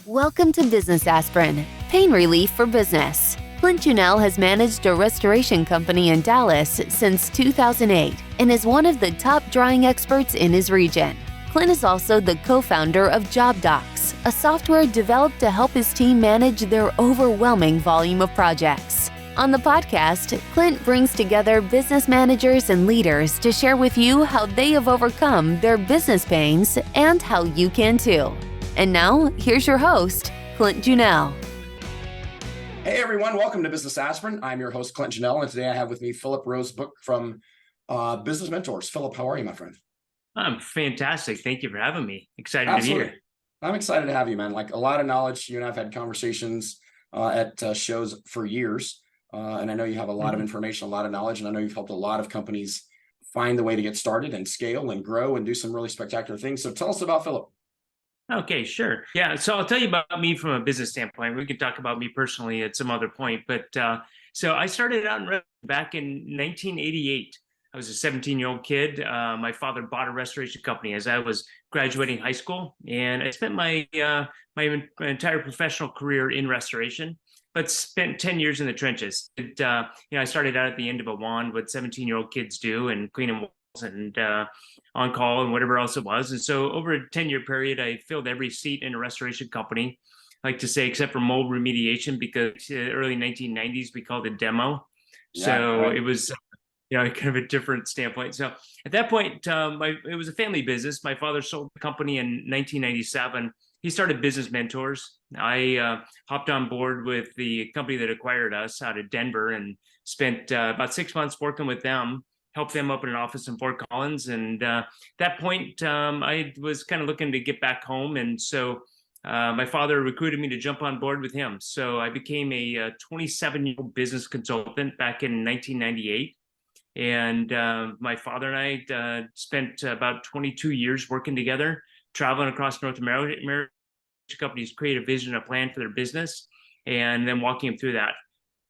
Welcome to Business Aspirin, pain relief for business. Clint Junell has managed a restoration company in Dallas since 2008 and is one of the top drawing experts in his region. Clint is also the co-founder of JobDocs, a software developed to help his team manage their overwhelming volume of projects. On the podcast, Clint brings together business managers and leaders to share with you how they have overcome their business pains and how you can too. And now, here's your host, Clint Junell. Hey everyone, welcome to Business Aspirin. I'm your host, Clint Junell, and today I have with me Phillip Rosebrook from Business Mentors. Phillip, how are you, my friend? I'm fantastic. Thank you for having me. Excited Absolutely. to be here. I'm excited to have you, man. Like a lot of knowledge. You and I have had conversations at shows for years, and I know you have a lot of information, a lot of knowledge, and I know you've helped a lot of companies find the way to get started and scale and grow and do some really spectacular things. So tell us about Phillip. Okay, sure. Yeah, so I'll tell you about me from a business standpoint. We can talk about me personally at some other point. But so I started out back in 1988. I was a 17-year-old kid. My father bought a restoration company as I was graduating high school, and I spent my entire professional career in restoration, but spent 10 years in the trenches. I started out at the end of a wand, what 17-year-old kids do, and cleaning walls and on call and whatever else it was. And so over a 10-year period, I filled every seat in a restoration company, I like to say, except for mold remediation, because early 1990s, we called it demo. Yeah, so right. It was kind of a different standpoint. So at that point, it was a family business. My father sold the company in 1997. He started Business Mentors. I hopped on board with the company that acquired us out of Denver and spent about 6 months working with them, helped them open an office in Fort Collins. And at that point, I was kind of looking to get back home. And so my father recruited me to jump on board with him. So I became a 27-year-old business consultant back in 1998. And my father and I spent about 22 years working together, traveling across North America. Companies create a vision, a plan for their business, and then walking them through that.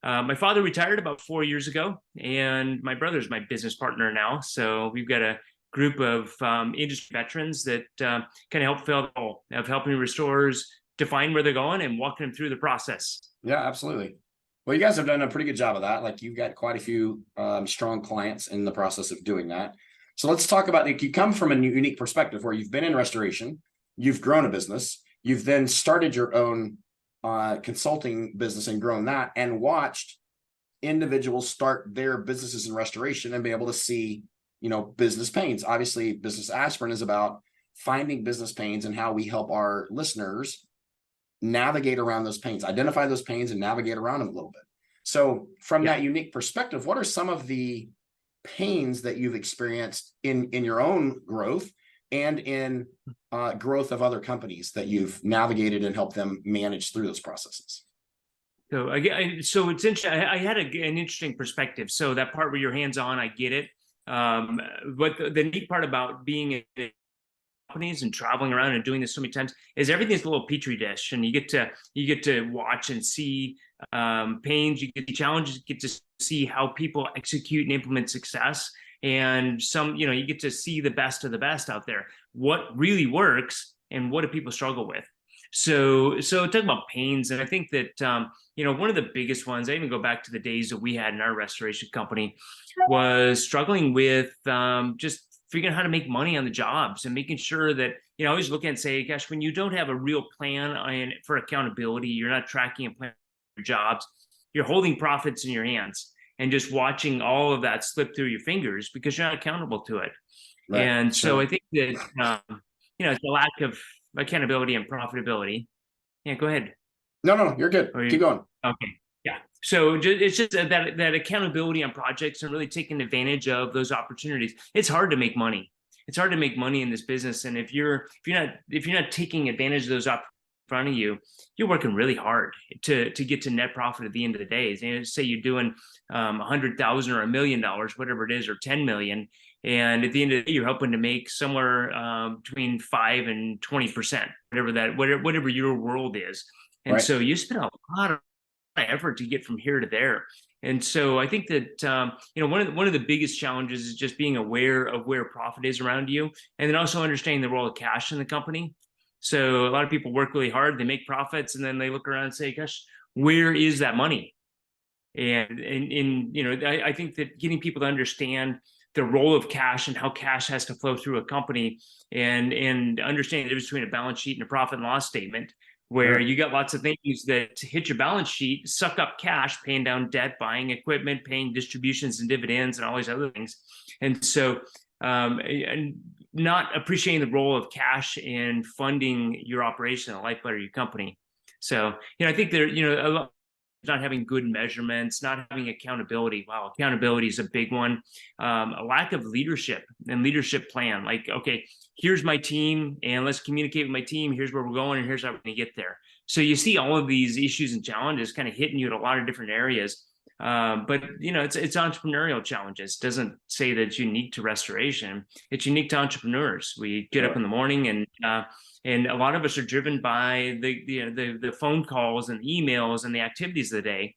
My father retired about 4 years ago, and my brother's my business partner now. So we've got a group of industry veterans that kind of help fill the role of helping restorers define where they're going and walking them through the process. Yeah, absolutely. Well, you guys have done a pretty good job of that. Like you've got quite a few strong clients in the process of doing that. So let's talk about, you come from a unique perspective where you've been in restoration, you've grown a business, you've then started your own consulting business and grown that, and watched individuals start their businesses in restoration and be able to see, business pains. Obviously, Business Aspirin is about finding business pains and how we help our listeners navigate around those pains, identify those pains and navigate around them a little bit. So from that unique perspective, what are some of the pains that you've experienced in your own growth and in growth of other companies that you've navigated and helped them manage through those processes? So so it's interesting. I had an interesting perspective. So that part where you're hands-on, I get it. But the neat part about being in companies and traveling around and doing this so many times is everything's a little petri dish, and you get to watch and see pains, you get the challenges, you get to see how people execute and implement success. And you get to see the best of the best out there, what really works and what do people struggle with. So talk about pains. And I think that, one of the biggest ones, I even go back to the days that we had in our restoration company, was struggling with just figuring out how to make money on the jobs and making sure that, I always look and say, gosh, when you don't have a real plan for accountability, you're not tracking and planning your jobs, you're holding profits in your hands and just watching all of that slip through your fingers because you're not accountable to it. Right. And so I think that, it's a lack of accountability and profitability. Yeah, go ahead. No, you're good. Keep going. Okay. Yeah. So it's just that accountability on projects and really taking advantage of those opportunities. It's hard to make money. It's hard to make money in this business. And if you're not taking advantage of those opportunities in front of you, you're working really hard to get to net profit at the end of the day. Say you're doing $100,000 or $1 million, whatever it is, or 10 million. And at the end of the day, you're hoping to make somewhere between 5 and 20%, whatever your world is. And so you spend a lot of effort to get from here to there. And so I think that, one of the biggest challenges is just being aware of where profit is around you, and then also understanding the role of cash in the company. So a lot of people work really hard, they make profits, and then they look around and say, gosh, where is that money? And I think that getting people to understand the role of cash and how cash has to flow through a company, and understanding the difference between a balance sheet and a profit and loss statement, where you got lots of things that hit your balance sheet, suck up cash, paying down debt, buying equipment, paying distributions and dividends, and all these other things. And so, and not appreciating the role of cash in funding your operation, the lifeblood of your company. So, I think there, a lot, not having good measurements, not having accountability. Wow, accountability is a big one. A lack of leadership and leadership plan. Like, okay, here's my team, and let's communicate with my team. Here's where we're going, and here's how we're going to get there. So you see all of these issues and challenges kind of hitting you in a lot of different areas. But it's entrepreneurial challenges. It doesn't say that it's unique to restoration. It's unique to entrepreneurs. We get up in the morning, and a lot of us are driven by the phone calls and emails and the activities of the day.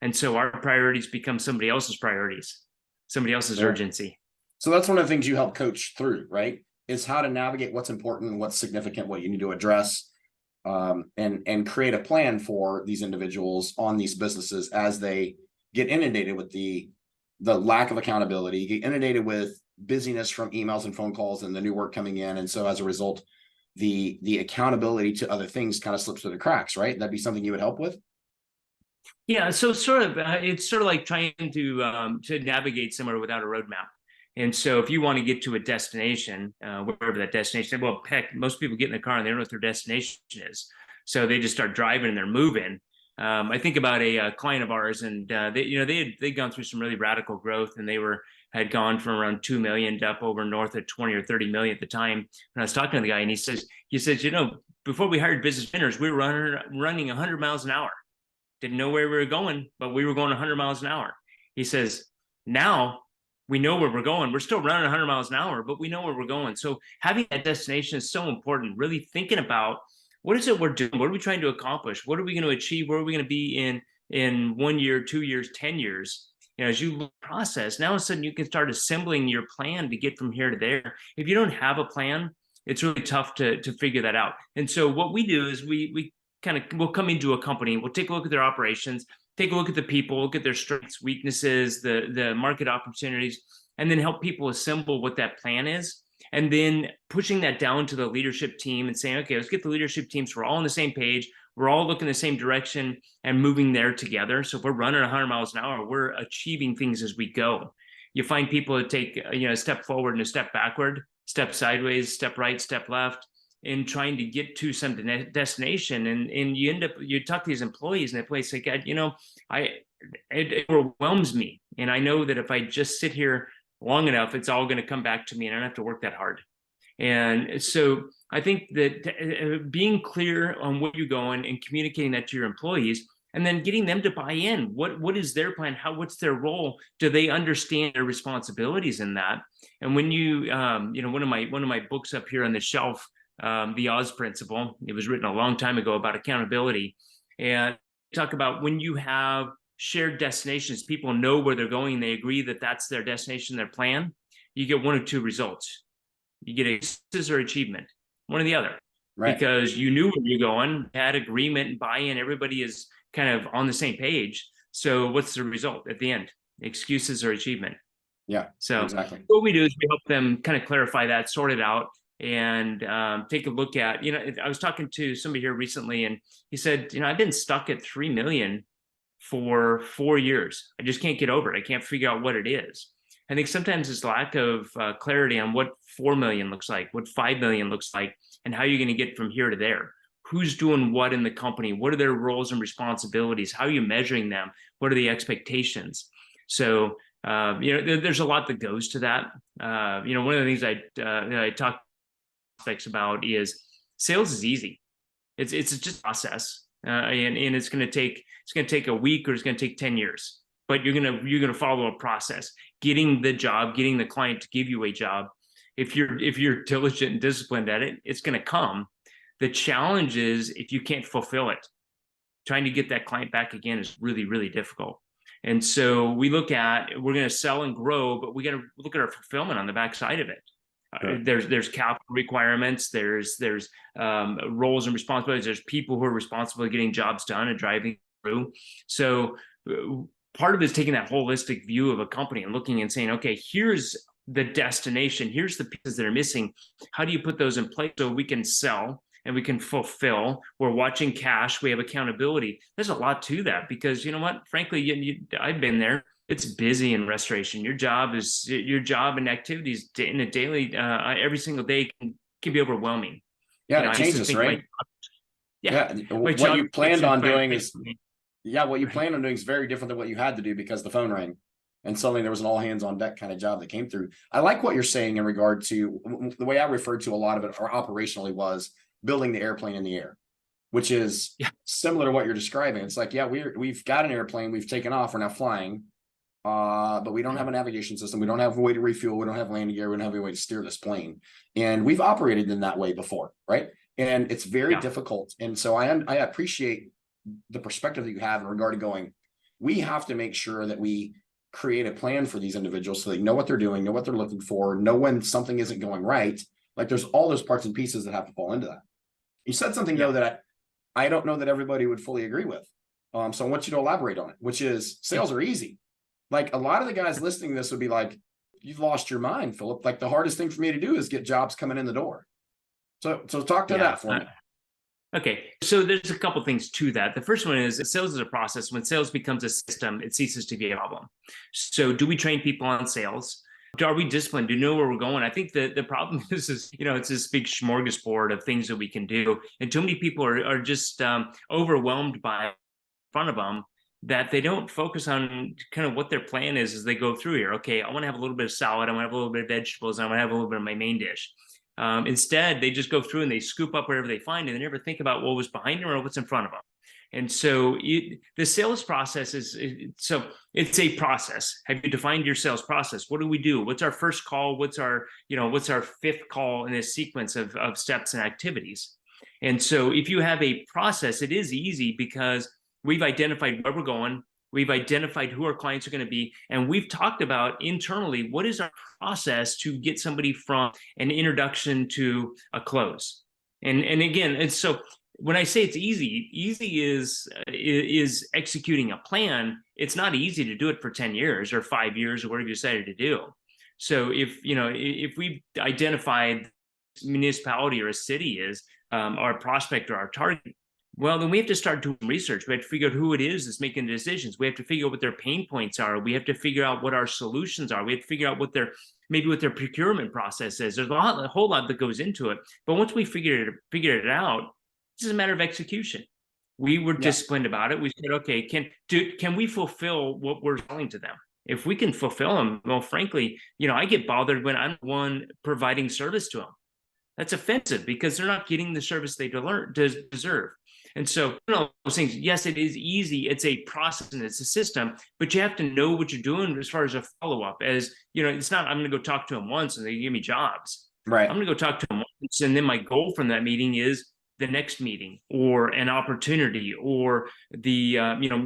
And so our priorities become somebody else's priorities, somebody else's urgency. So that's one of the things you help coach through, right? Is how to navigate what's important, what's significant, what you need to address, and create a plan for these individuals on these businesses as they get inundated with the lack of accountability, get inundated with busyness from emails and phone calls and the new work coming in. And so as a result, the accountability to other things kind of slips through the cracks, right? That'd be something you would help with? Yeah, so it's sort of like trying to navigate somewhere without a roadmap. And so if you want to get to a destination, wherever that destination, well, heck, most people get in the car and they don't know what their destination is. So they just start driving and they're moving. I think about a client of ours, and they'd gone through some really radical growth, and had gone from around 2 million to up over north of 20 or 30 million at the time. And I was talking to the guy, and he says, before we hired business vendors, we were running 100 miles an hour. Didn't know where we were going, but we were going 100 miles an hour. He says, now we know where we're going. We're still running 100 miles an hour, but we know where we're going. So having that destination is so important. Really thinking about, what is it we're doing? What are we trying to accomplish? What are we going to achieve? Where are we going to be in 1 year, 2 years, 10 years? As you process, now all of a sudden you can start assembling your plan to get from here to there. If you don't have a plan, it's really tough to figure that out. And so what we do is we'll come into a company, we'll take a look at their operations, take a look at the people, look at their strengths, weaknesses, the market opportunities, and then help people assemble what that plan is. And then pushing that down to the leadership team and saying, okay, let's get the leadership team so we're all on the same page. We're all looking the same direction and moving there together. So if we're running 100 miles an hour, we're achieving things as we go. You find people that take a step forward and a step backward, step sideways, step right, step left, in trying to get to some destination. And you talk to these employees, and the employees say, God, it overwhelms me. And I know that if I just sit here long enough, it's all going to come back to me, and I don't have to work that hard. And so I think that being clear on where you're going and communicating that to your employees, and then getting them to buy in. What is their plan? What's their role? Do they understand their responsibilities in that? And when one of my books up here on the shelf, The Oz Principle, it was written a long time ago about accountability, and talk about when you have shared destinations, people know where they're going, they agree that that's their destination, their plan, you get one of two results. You get a success or achievement, one or the other, right? Because you knew where you're going, had agreement and buy-in, everybody is kind of on the same page. So what's the result at the end? Excuses or achievement? Yeah, so exactly. What we do is we help them kind of clarify that, sort it out, and take a look at, I was talking to somebody here recently, and he said, I've been stuck at 3 million for 4 years. I just can't get over it. I can't figure out what it is. I think sometimes it's lack of clarity on what 4 million looks like, what 5 million looks like, and how you're going to get from here to there. Who's doing what in the company? What are their roles and responsibilities? How are you measuring them? What are the expectations? So, there's a lot that goes to that. One of the things I talk aspects about is sales is easy. It's just a process, and it's going to take a week, or it's going to take 10 years. But you're gonna follow a process, getting the client to give you a job. If you're diligent and disciplined at it, it's going to come. The challenge is if you can't fulfill it, trying to get that client back again is really, really difficult. And so we're going to sell and grow, but we got to look at our fulfillment on the backside of it. Sure. There's capital requirements, there's roles and responsibilities, there's people who are responsible for getting jobs done and driving through. So part of it is taking that holistic view of a company and looking and saying, okay, here's the destination, here's the pieces that are missing. How do you put those in place so we can sell and we can fulfill? We're watching cash, we have accountability. There's a lot to that, because you know what, frankly, I've been there. It's busy in restoration. Your job and activities in a daily, every single day can be overwhelming. Yeah, You know, it I used to changes, think right? yeah. What job you planned on doing is, what you Right. planned on doing is very different than what you had to do because the phone rang and suddenly there was an all hands on deck kind of job that came through. I like what you're saying in regard to the way I referred to a lot of it, or operationally, was building the airplane in the air, which is similar to what you're describing. It's like, we've got an airplane, we've taken off, we're now flying. But we don't have a navigation system. We don't have a way to refuel. We don't have landing gear. We don't have any way to steer this plane. And we've operated in that way before, right? And it's very difficult. And so I appreciate the perspective that you have in regard to going, we have to make sure that we create a plan for these individuals so they know what they're doing, know what they're looking for, know when something isn't going right. Like there's all those parts and pieces that have to fall into that. You said something though that I don't know that everybody would fully agree with. So I want you to elaborate on it, which is sales are easy. Like a lot of the guys listening to this would be like, you've lost your mind, Phillip. Like the hardest thing for me to do is get jobs coming in the door. So talk to that for me. Okay, so there's a couple things to that. The first one is sales is a process. When sales becomes a system, it ceases to be a problem. So do we train people on sales? Are we disciplined? Do you know where we're going? I think the problem is it's this big smorgasbord of things that we can do. And too many people are just overwhelmed by in front of them, that they don't focus on kind of what their plan is as they go through here. Okay, I want to have a little bit of salad, I want to have a little bit of vegetables, and I want to have a little bit of my main dish. Instead, they just go through and they scoop up whatever they find, and they never think about what was behind them or what's in front of them. And so the sales process it's a process. Have you defined your sales process? What do we do? What's our first call? What's our fifth call in this sequence of steps and activities? And so if you have a process, it is easy because we've identified where we're going. We've identified who our clients are going to be. And we've talked about internally, what is our process to get somebody from an introduction to a close? And again, and so when I say it's easy is executing a plan. It's not easy to do it for 10 years or 5 years or whatever you decided to do. So if we've identified municipality or a city is our prospect or our target, well, then we have to start doing research. We have to figure out who it is that's making the decisions. We have to figure out what their pain points are. We have to figure out what our solutions are. We have to figure out what their procurement process is. There's a whole lot that goes into it. But once we figured it out, this is a matter of execution. We were disciplined about it. We said, okay, can we fulfill what we're selling to them? If we can fulfill them, well, frankly, I get bothered when I'm the one providing service to them. That's offensive because they're not getting the service they deserve. And so, those things, yes, it is easy. It's a process and it's a system, but you have to know what you're doing as far as a follow-up. As it's not, I'm going to go talk to them once and they give me jobs. Right. I'm going to go talk to them once, and then my goal from that meeting is the next meeting or an opportunity or the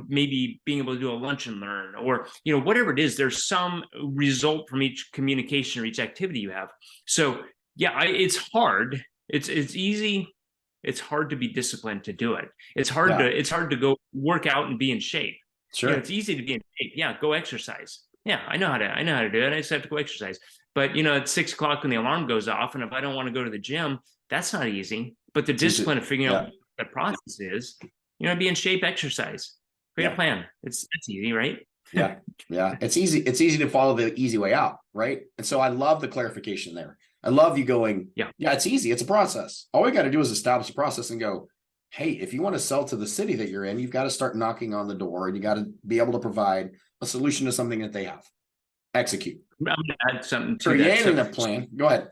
maybe being able to do a lunch and learn or whatever it is. There's some result from each communication or each activity you have. So it's hard. It's easy. It's hard to be disciplined to do it. It's hard to go work out and be in shape. Sure. It's easy to be in shape. Yeah, go exercise. Yeah, I know how to do it. I just have to go exercise. But at 6 o'clock when the alarm goes off, and if I don't want to go to the gym, that's not easy. But the discipline of figuring out what the process is, be in shape, exercise, create a plan. It's easy, right? Yeah. It's easy. It's easy to follow the easy way out, right? And so I love the clarification there. I love you going, it's easy. It's a process. All we got to do is establish a process and go, hey, if you want to sell to the city that you're in, you've got to start knocking on the door and you got to be able to provide a solution to something that they have. Execute. I'm going to add something to Creating that. a plan. Go ahead.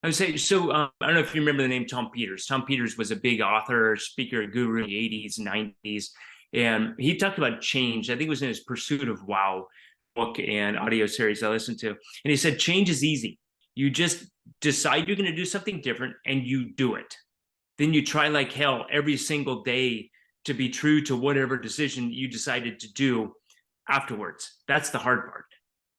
I would say, so I don't know if you remember the name Tom Peters. Tom Peters was a big author, speaker, guru in the 80s, 90s. And he talked about change. I think it was in his Pursuit of Wow book and audio series I listened to. And he said, change is easy. You just decide you're going to do something different and you do it. Then you try like hell every single day to be true to whatever decision you decided to do afterwards. That's the hard part.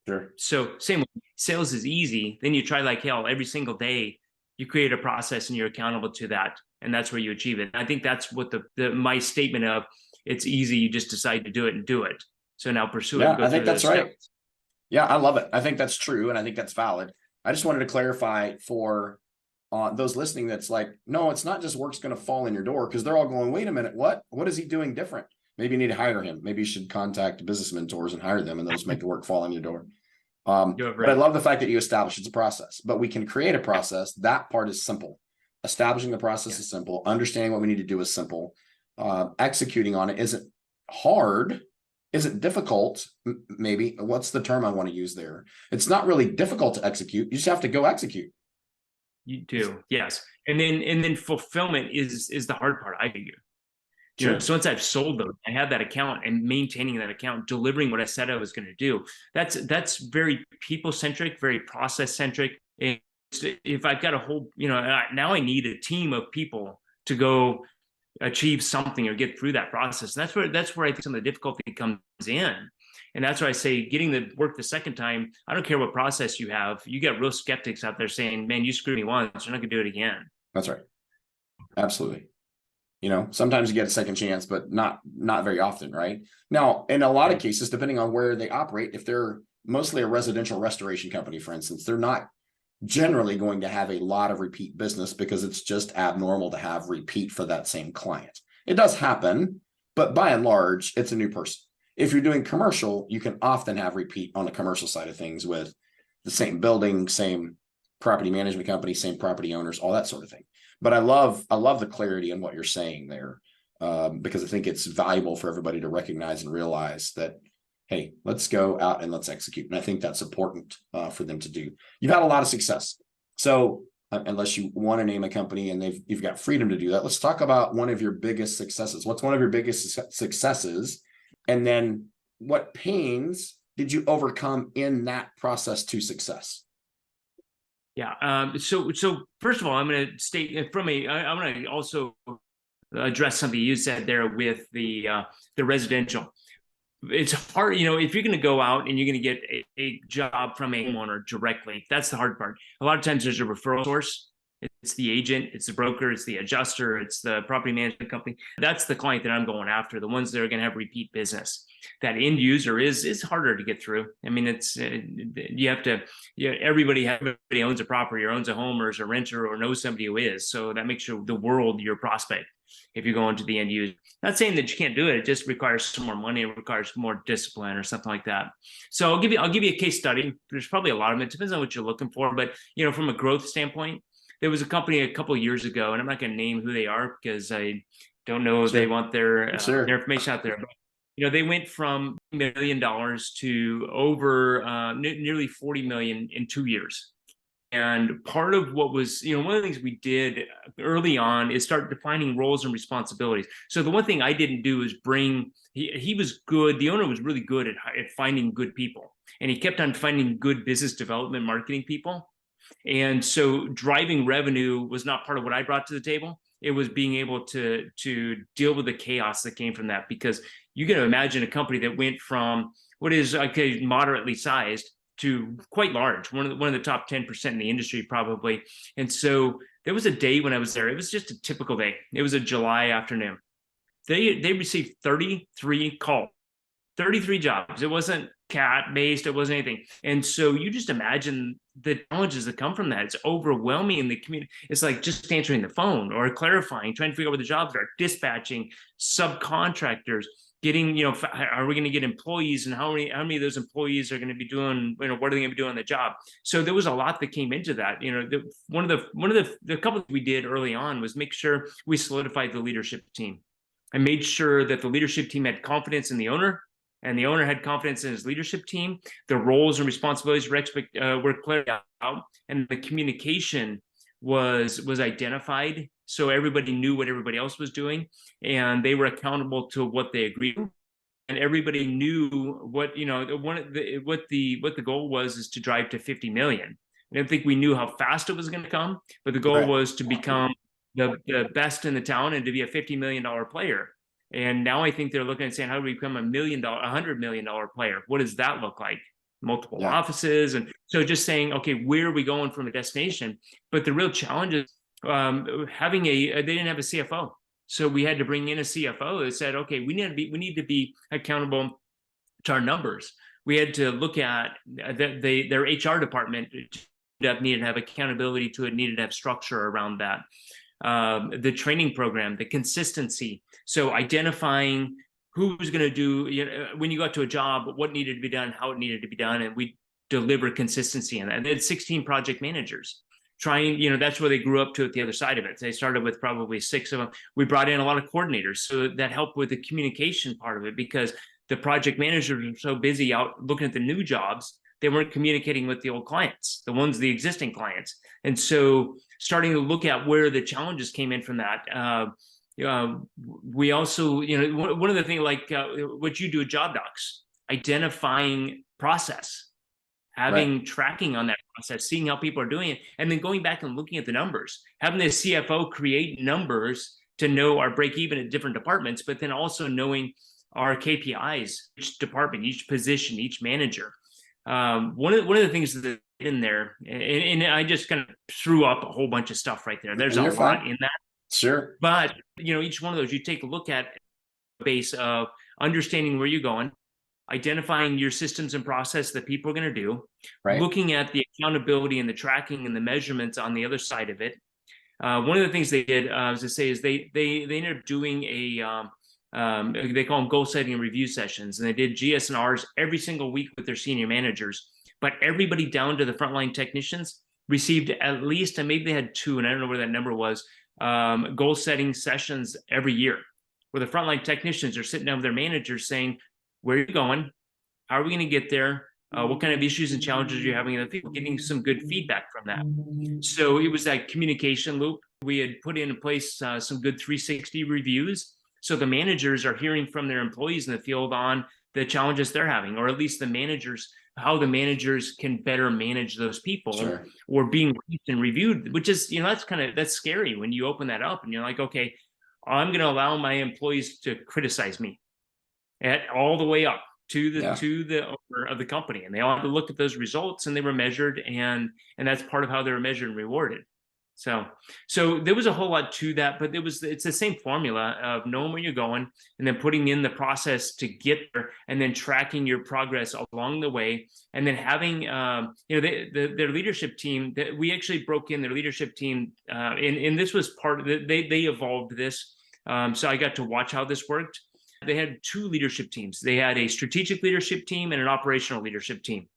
Sure. So same, sales is easy. Then you try like hell every single day. You create a process and you're accountable to that, and that's where you achieve it. I think that's what my statement of it's easy. You just decide to do it and do it. So now pursue it. Yeah, And go I think through that's those right. steps. Yeah, I love it. I think that's true, and I think that's valid. I just wanted to clarify for those listening that's like, no, it's not just work's going to fall in your door, because they're all going, wait a minute, what is he doing different? Maybe you need to hire him. Maybe you should contact business mentors and hire them, and those make the work fall in your door. But I love the fact that you establish it's a process, but we can create a process. That part is simple. Establishing the process is simple. Understanding what we need to do is simple. Executing on it isn't hard. Isn't difficult. Maybe what's the term I want to use there? It's not really difficult to execute. You just have to go execute. You do, yes. And then fulfillment is the hard part, I figure. You know, so once I've sold them, I have that account, and maintaining that account, delivering what I said I was going to do. That's very people centric, very process centric. And if I've got a whole, you know, now I need a team of people to go achieve something or get through that process. And that's where I think some of the difficulty comes in. And that's why I say getting the work the second time, I don't care what process you have. You got real skeptics out there saying, man, you screwed me once, you're not gonna do it again. That's right. Absolutely. You know, sometimes you get a second chance, but not very often, right? Now, in a lot of cases, depending on where they operate, if they're mostly a residential restoration company, for instance, they're not generally going to have a lot of repeat business, because it's just abnormal to have repeat for that same client. It does happen, but by and large, it's a new person. If you're doing commercial, you can often have repeat on the commercial side of things with the same building, same property management company, same property owners, all that sort of thing. But I love the clarity in what you're saying there, because I think it's valuable for everybody to recognize and realize that, hey, let's go out and let's execute. And I think that's important for them to do. You've had a lot of success. So unless you want to name a company and you've got freedom to do that, let's talk about one of your biggest successes. What's one of your biggest successes? And then what pains did you overcome in that process to success? Yeah. So first of all, I'm going to state I'm going to also address something you said there with the residential. It's hard, you know, if you're going to go out and you're going to get a job from a homeowner directly, that's the hard part. A lot of times there's a referral source. It's the agent, it's the broker, it's the adjuster, it's the property management company. That's the client that I'm going after, the ones that are going to have repeat business. That end user is harder to get through. I mean, it's everybody owns a property or owns a home or is a renter or knows somebody who is. So that makes the world your prospect if you're going to the end user. Not saying that you can't do it. It just requires some more money. It requires more discipline or something like that. So I'll give you a case study. There's probably a lot of them. It depends on what you're looking for. But, you know, from a growth standpoint, there was a company a couple of years ago, and I'm not going to name who they are because I don't know if they want their information out there. But, you know, they went from $1 million to over nearly 40 million in 2 years. And part of what was, you know, one of the things we did early on is start defining roles and responsibilities. So the one thing I didn't do is he was good. The owner was really good at finding good people. And he kept on finding good business development, marketing people. And so driving revenue was not part of what I brought to the table. It was being able to deal with the chaos that came from that, because you can imagine a company that went from what is moderately sized to quite large, one of the top 10% in the industry probably. And so there was a day when I was there. It was just a typical day. It was a July afternoon. They received 33 calls, 33 jobs. It wasn't cat based. It wasn't anything. And so you just imagine the challenges that come from that. It's overwhelming in the community. It's like just answering the phone or clarifying, trying to figure out what the jobs are, dispatching, subcontractors, getting, you know, are we going to get employees, and how many of those employees are going to be doing, you know, what are they going to be doing on the job? So there was a lot that came into that. You know, one of the couple we did early on was make sure we solidified the leadership team. I made sure that the leadership team had confidence in the owner, and the owner had confidence in his leadership team. The roles and responsibilities were cleared out, and the communication was identified, so everybody knew what everybody else was doing, and they were accountable to what they agreed to. And everybody knew what, you know, what the goal was, is to drive to 50 million. I don't think we knew how fast it was going to come, but the goal was to become the best in the town and to be a $50 million player. And now I think they're looking and saying, how do we become $100 million player? What does that look like? multiple offices. And so just saying, okay, where are we going from a destination? But the real challenge is they didn't have a CFO. So we had to bring in a CFO that said, okay, we need to be accountable to our numbers. We had to look at their HR department needed to have accountability to it, needed to have structure around that. The training program, the consistency. So identifying who was going to do, when you got to a job, what needed to be done, how it needed to be done, and we deliver consistency in that. And they had 16 project managers. Trying, that's where they grew up to at the other side of it. They started with probably 6 of them. We brought in a lot of coordinators, so that helped with the communication part of it, because the project managers were so busy out looking at the new jobs, they weren't communicating with the old clients, the existing clients. And so starting to look at where the challenges came in from that. We also, one of the things like what you do at Job Docs, identifying process, having tracking on that process, seeing how people are doing it, and then going back and looking at the numbers, having the CFO create numbers to know our break even at different departments, but then also knowing our KPIs, each department, each position, each manager. One of the things that in there, and I just kind of threw up a whole bunch of stuff right there. There's a lot in that. Sure. But, each one of those, you take a look at the base of understanding where you're going, identifying your systems and process that people are going to do, looking at the accountability and the tracking and the measurements on the other side of it. One of the things they did, as I say, is they ended up doing they call them goal setting and review sessions, and they did GS&Rs every single week with their senior managers. But everybody down to the frontline technicians received at least, and maybe they had 2, and I don't know where that number was, goal setting sessions every year, where the frontline technicians are sitting down with their managers saying, where are you going? How are we going to get there? What kind of issues and challenges are you having in the field? Getting some good feedback from that. So it was that communication loop. We had put in place some good 360 reviews. So the managers are hearing from their employees in the field on the challenges they're having, or at least the managers, how the managers can better manage those people, or being briefed and reviewed, which is, that's scary when you open that up and you're like, okay, I'm going to allow my employees to criticize me all the way up to the owner of the company, and they all have to look at those results, and they were measured, and that's part of how they were measured and rewarded. So there was a whole lot to that, but it's the same formula of knowing where you're going, and then putting in the process to get there, and then tracking your progress along the way, and then having their leadership team. We actually broke in their leadership team, and this was part of they evolved this. So I got to watch how this worked. They had 2 leadership teams. They had a strategic leadership team and an operational leadership team.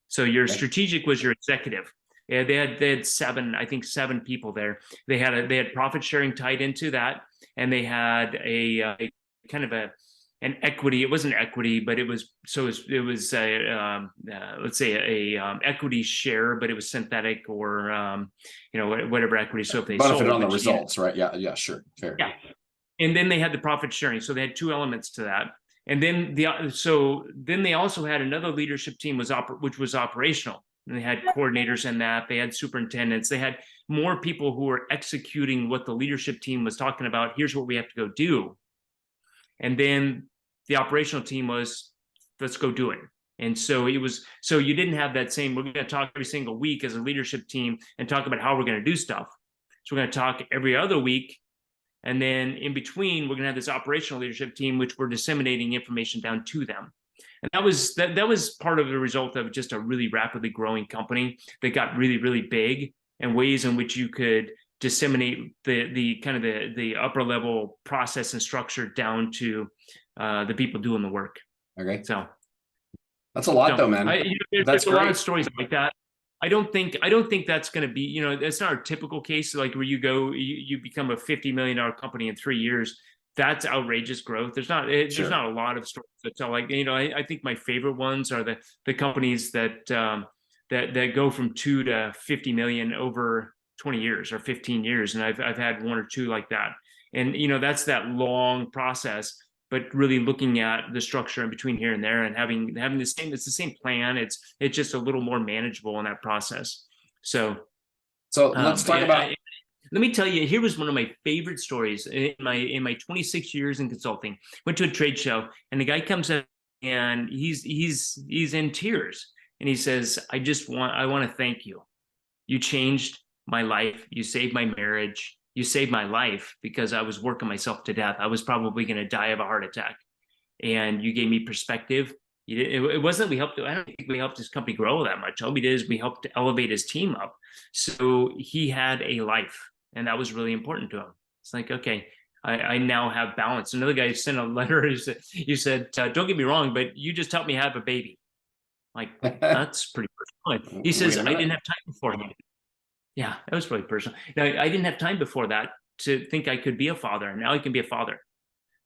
So your strategic was your executive. Yeah, they had 7 people there. They had profit sharing tied into that, and they had a kind of an equity. It wasn't equity, but it was a let's say a equity share, but it was synthetic, or whatever equity. So if they benefit sold, on the results, right? Yeah, sure, fair. Yeah. And then they had the profit sharing. So they had 2 elements to that. And then they also had another leadership team which was operational. And they had coordinators in that. They had superintendents. They had more people who were executing what the leadership team was talking about. Here's what we have to go do. And then the operational team was, let's go do it. And so you didn't have that same, we're going to talk every single week as a leadership team and talk about how we're going to do stuff. So we're going to talk every other week. And then in between, we're going to have this operational leadership team, which we're disseminating information down to them. And that was part of the result of just a really rapidly growing company that got really, really big, and ways in which you could disseminate the kind of the upper level process and structure down to the people doing the work. Okay. So that's a lot though, man. There's a lot of stories like that. I don't think that's going to be, that's not our typical case. Like where you become a $50 million company in 3 years. That's outrageous growth. There's not a lot of stories that tell, like, I think my favorite ones are the companies that go from 2 to 50 million over 20 years or 15 years. And I've had 1 or 2 like that. And, that's that long process, but really looking at the structure in between here and there, and having it's the same plan. It's just a little more manageable in that process. So let's talk about. Let me tell you, here was one of my favorite stories in my 26 years in consulting. Went to a trade show, and the guy comes up and he's in tears. And he says, I want to thank you. You changed my life. You saved my marriage. You saved my life because I was working myself to death. I was probably going to die of a heart attack. And you gave me perspective. It wasn't we helped. I don't think we helped his company grow that much. All we did is we helped elevate his team up. So he had a life, and that was really important to him. It's like, okay, I now have balance. Another guy sent a letter. He said, don't get me wrong, but you just helped me have a baby. Like, that's pretty personal. He says, I didn't have time before that. Yeah, that was really personal. Now, I didn't have time before that to think I could be a father. And now I can be a father.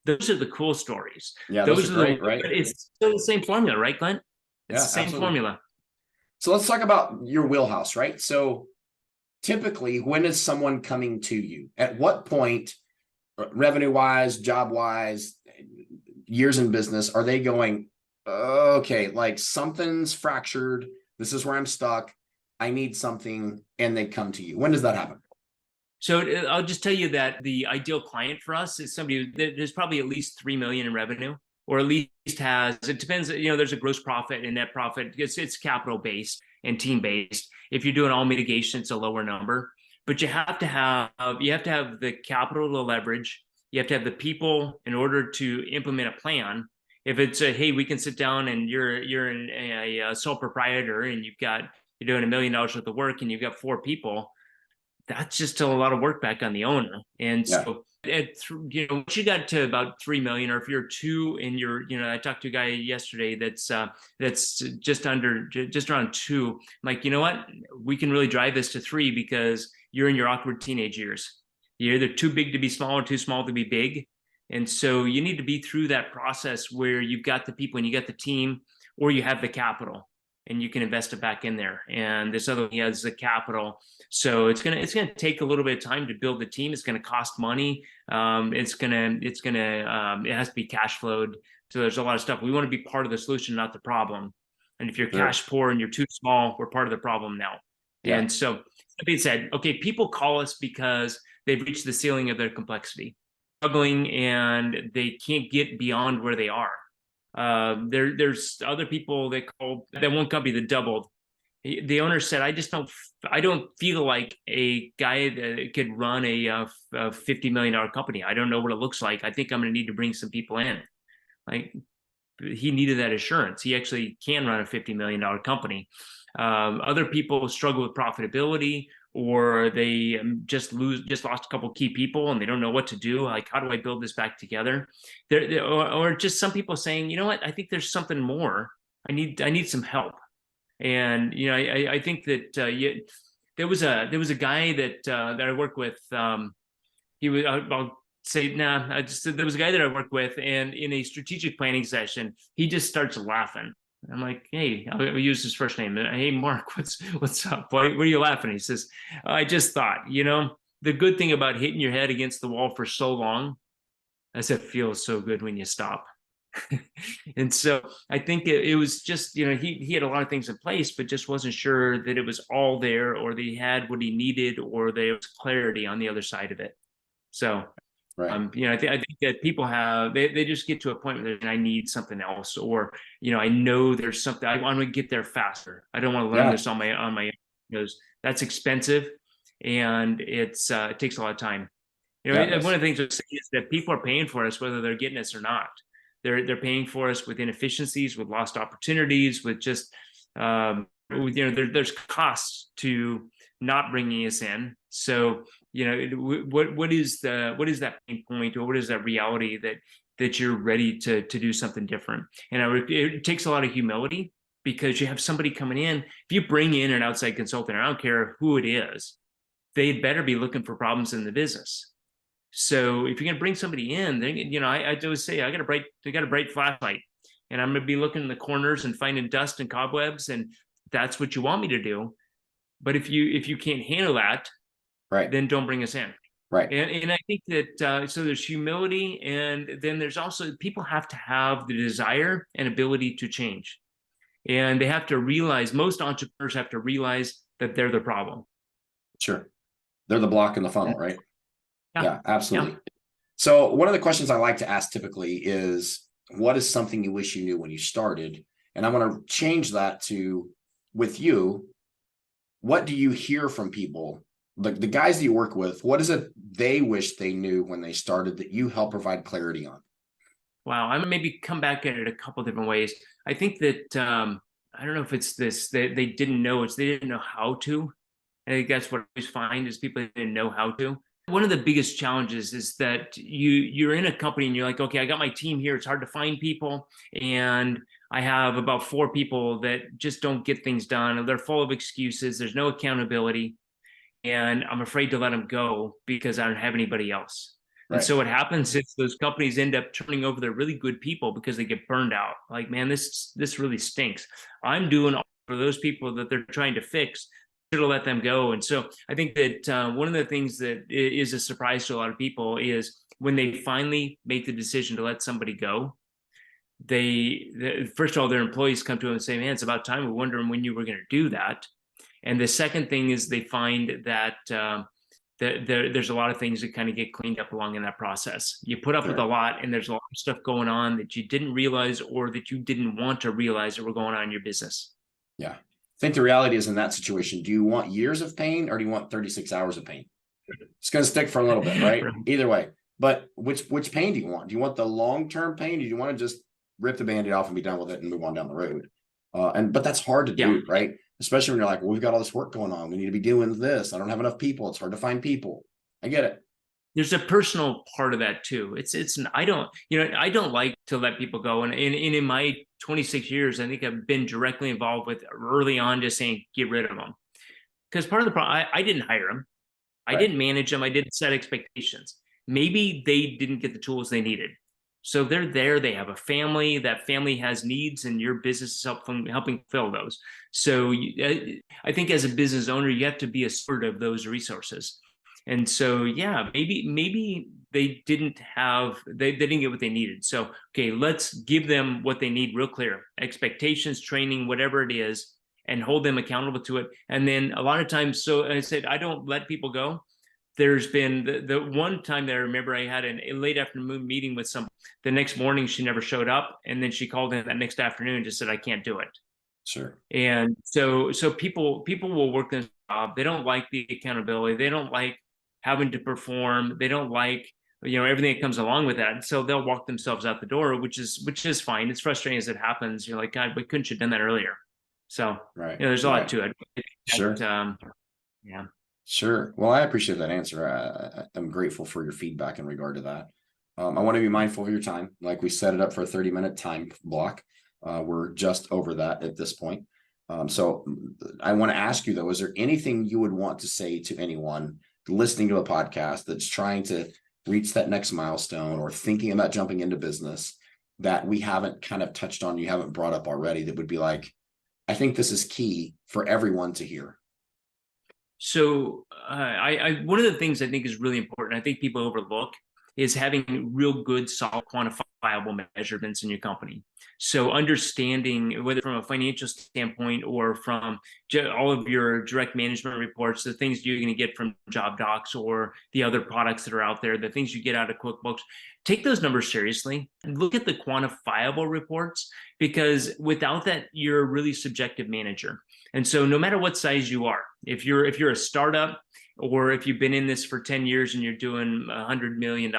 Those are the cool stories. Yeah, those are great, right? But it's still the same formula, right, Glenn? It's the same absolutely. formula. So let's talk about your wheelhouse, right? So typically, when is someone coming to you? At what point, revenue-wise, job-wise, years in business, are they going, okay, like something's fractured. This is where I'm stuck. I need something, and they come to you. When does that happen? So I'll just tell you that the ideal client for us is somebody there's probably at least 3 million in revenue, or at least has, it depends, there's a gross profit and net profit. It's capital based and team based. If you're doing all mitigation, it's a lower number, but you have to have the capital to leverage. You have to have the people in order to implement a plan. If it's hey, we can sit down and you're a sole proprietor and you're doing $1 million worth of work and you've got 4 people, that's just still a lot of work back on the owner. And so, once you got to about 3 million, or if you're 2 and I talked to a guy yesterday that's just around 2. I'm like, you know what? We can really drive this to 3 because you're in your awkward teenage years. You're either too big to be small or too small to be big. And so you need to be through that process where you've got the people and you got the team, or you have the capital and you can invest it back in there. And this other one has the capital. So it's gonna take a little bit of time to build the team. It's gonna cost money. It has to be cash flowed. So there's a lot of stuff. We want to be part of the solution, not the problem. And if you're cash poor and you're too small, we're part of the problem now. Yeah. And so that being said, okay, people call us because they've reached the ceiling of their complexity, struggling, and they can't get beyond where they are. There's other people that call that one company that doubled. The owner said, I don't feel like a guy that could run a $50 million company. I don't know what it looks like. I think I'm going to need to bring some people in. Like, he needed that assurance. He actually can run a $50 million company. Other people struggle with profitability, or they just lost a couple key people and they don't know what to do. Like, how do I build this back together? Or just some people saying, you know what, I think there's something more. I need some help. And I think that there was a guy that I work with. He was, I'll say, nah. There was a guy that I worked with, and in a strategic planning session, he just starts laughing. I'm like, hey, I'll use his first name. Hey, Mark, what's up? Why are you laughing? He says, I just thought, the good thing about hitting your head against the wall for so long, I said, it feels so good when you stop. And so I think it was just, he had a lot of things in place, but just wasn't sure that it was all there, or that he had what he needed, or there was clarity on the other side of it. So, right. I think that people have, they just get to a point where I need something else, or, I know there's something, I want to get there faster. I don't want to learn this on my own, because that's expensive and it takes a lot of time. One of the things I say is that people are paying for us, whether they're getting us or not. They're paying for us with inefficiencies, with lost opportunities, with just there's costs to not bringing us in. So what is that pain point, or what is that reality that you're ready to do something different? And it takes a lot of humility, because you have somebody coming in. If you bring in an outside consultant, I don't care who it is, they'd better be looking for problems in the business. So if you're going to bring somebody in, then, I always say, I got a bright flashlight, and I'm going to be looking in the corners and finding dust and cobwebs, and that's what you want me to do. But if you can't handle that, right, then don't bring us in. Right. And I think that, so there's humility, and then there's also, people have to have the desire and ability to change. And they have to realize, most entrepreneurs have to realize that they're the problem. Sure. They're the block in the funnel, right? Yeah, absolutely. Yeah. So one of the questions I like to ask typically is, what is something you wish you knew when you started? And I want to change that to, with you, what do you hear from people? Like the guys that you work with, what is it they wish they knew when they started that you help provide clarity on? Wow, I'm gonna maybe come back at it a couple different ways. I think that I don't know if it's this they didn't know, it's they didn't know how to. I think that's what I always find is people didn't know how to. One of the biggest challenges is that you're in a company and you're like, okay, I got my team here. It's hard to find people, and I have about 4 people that just don't get things done. And they're full of excuses. There's no accountability, and I'm afraid to let them go because I don't have anybody else. And Right. so what happens is those companies end up turning over their really good people because they get burned out. Like, man, this really stinks. I'm doing all for those people that they're trying to fix. Should have let them go. And so I think that one of the things that is a surprise to a lot of people is when they finally make the decision to let somebody go, first of all, their employees come to them and say, man, it's about time. We're wondering when you were going to do that. And the second thing is they find that there's a lot of things that kind of get cleaned up along in that process. You put up with a lot, and there's a lot of stuff going on that you didn't realize or that you didn't want to realize that were going on in your business. Yeah. I think the reality is in that situation, do you want years of pain or do you want 36 hours of pain? It's going to stick for a little bit, right? Either way. But which pain do you want? Do you want the long-term pain? Or do you want to just rip the Band-Aid off and be done with it and move on down the road? But that's hard to do, right? Especially when you're like, well, we've got all this work going on. We need to be doing this. I don't have enough people. It's hard to find people. I get it. There's a personal part of that too. I don't like to let people go. And in my 26 years, I think I've been directly involved with early on just saying, get rid of them. Because part of the problem, I didn't hire them. I didn't manage them. I didn't set expectations. Maybe they didn't get the tools they needed. So they're there. They have a family. That family has needs, and your business is helping fill those. So I think as a business owner, you have to be a steward of those resources. And so, yeah, maybe they didn't get what they needed. So, okay, let's give them what they need real clear, expectations, training, whatever it is, and hold them accountable to it. And then a lot of times, so I said, I don't let people go. There's been the one time that I remember I had a late afternoon meeting with someone. The next morning, she never showed up. And then she called in that next afternoon and just said, I can't do it. Sure. And so people will work their job. They don't like the accountability. They don't like having to perform. They don't like, everything that comes along with that. So they'll walk themselves out the door, which is fine. It's frustrating as it happens. You're like, God, we couldn't have done that earlier. So there's a lot to it. Sure. Yeah. Sure. Well, I appreciate that answer. I'm grateful for your feedback in regard to that. I want to be mindful of your time. Like we set it up for a 30-minute time block. We're just over that at this point. So I want to ask you though, is there anything you would want to say to anyone listening to a podcast that's trying to reach that next milestone or thinking about jumping into business that we haven't kind of touched on, you haven't brought up already, that would be like, I think this is key for everyone to hear? So one of the things I think is really important, I think people overlook, is having real good, solid, quantifiable measurements in your company. So understanding whether from a financial standpoint or from all of your direct management reports, the things you're going to get from job docs or the other products that are out there, the things you get out of QuickBooks, take those numbers seriously and look at the quantifiable reports, because without that, you're a really subjective manager. And so no matter what size you are, if you're a startup, or if you've been in this for 10 years and you're doing $100 million,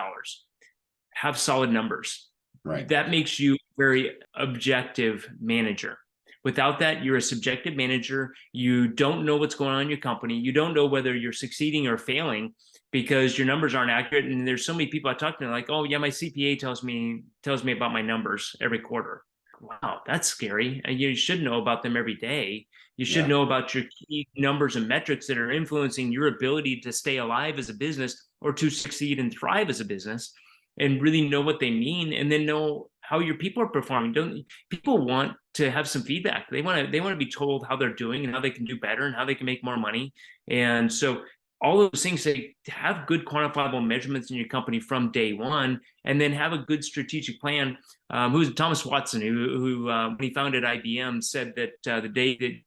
have solid numbers. Right. That makes you a very objective manager. Without that, you're a subjective manager. You don't know what's going on in your company. You don't know whether you're succeeding or failing because your numbers aren't accurate. And there's so many people I talk to like, oh yeah, my CPA tells me about my numbers every quarter. Wow, that's scary. And you should know about them every day. You should know about your key numbers and metrics that are influencing your ability to stay alive as a business or to succeed and thrive as a business, and really know what they mean, and then know how your people are performing. People want to have some feedback? They want to be told how they're doing and how they can do better and how they can make more money. And so all those things, say, have good quantifiable measurements in your company from day one, and then have a good strategic plan. Who's Thomas Watson, who when he founded IBM, said that the day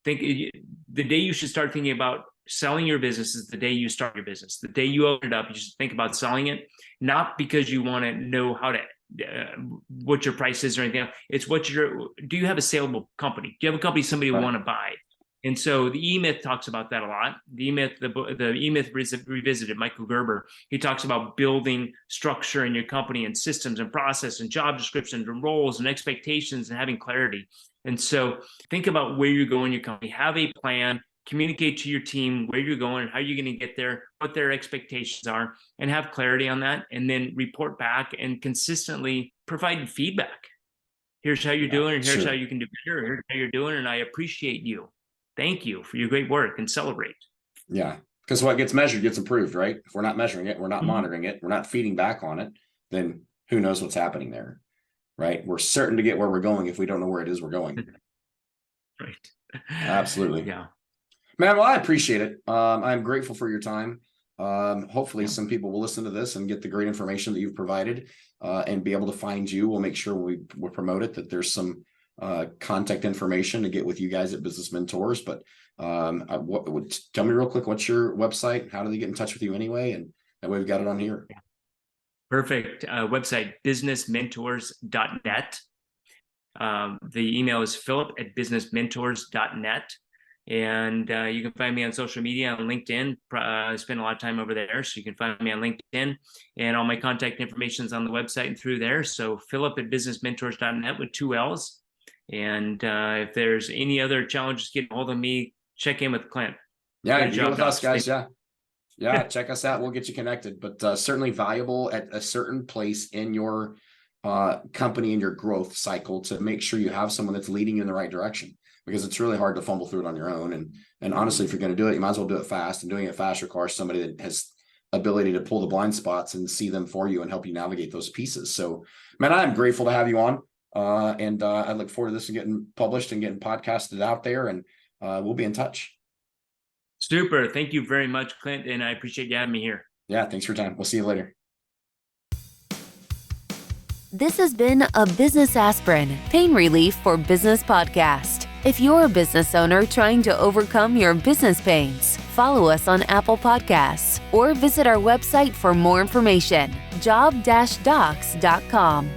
you should start thinking about selling your business is the day you start your business. The day you open it up, you should think about selling it, not because you want to know how to what your price is or anything else. It's do you have a saleable company? Do you have a company somebody will want to buy? And so the E-Myth talks about that a lot. The E-Myth, the E-Myth Revisited, Michael Gerber, he talks about building structure in your company and systems and process and job descriptions and roles and expectations and having clarity. And so think about where you're going in your company, have a plan, communicate to your team where you're going and how you're going to get there, what their expectations are, and have clarity on that, and then report back and consistently provide feedback. Here's how you're doing, and here's how you can do better. Here's how you're doing, and I appreciate you. Thank you for your great work, and celebrate. Yeah, because what gets measured gets improved, right? If we're not measuring it, we're not monitoring it, we're not feeding back on it, then who knows what's happening there, right? We're certain to get where we're going if we don't know where it is we're going. Right. Absolutely. Yeah. Man, well, I appreciate it. I'm grateful for your time. Hopefully some people will listen to this and get the great information that you've provided and be able to find you. We'll make sure we promote it, that there's some contact information to get with you guys at Business Mentors. But tell me real quick, what's your website? How do they get in touch with you anyway? And that way we've got it on here. Perfect. Website, businessmentors.net. The email is phillip@businessmentors.net. And you can find me on social media on LinkedIn. I spend a lot of time over there, so you can find me on LinkedIn, and all my contact information is on the website and through there. So phillip@businessmentors.net with 2 L's. And if there's any other challenges getting hold of me, check in with Clint. Yeah, you go with us, guys. Yeah, check us out. We'll get you connected. But certainly valuable at a certain place in your company and your growth cycle to make sure you have someone that's leading you in the right direction, because it's really hard to fumble through it on your own. And honestly, if you're going to do it, you might as well do it fast. And doing it fast requires somebody that has ability to pull the blind spots and see them for you and help you navigate those pieces. So, man, I'm grateful to have you on. And I look forward to this and getting published and getting podcasted out there. And we'll be in touch. Super. Thank you very much, Clint. And I appreciate you having me here. Yeah, thanks for your time. We'll see you later. This has been a Business Aspirin, Pain Relief for Business podcast. If you're a business owner trying to overcome your business pains, follow us on Apple Podcasts or visit our website for more information, job-docs.com.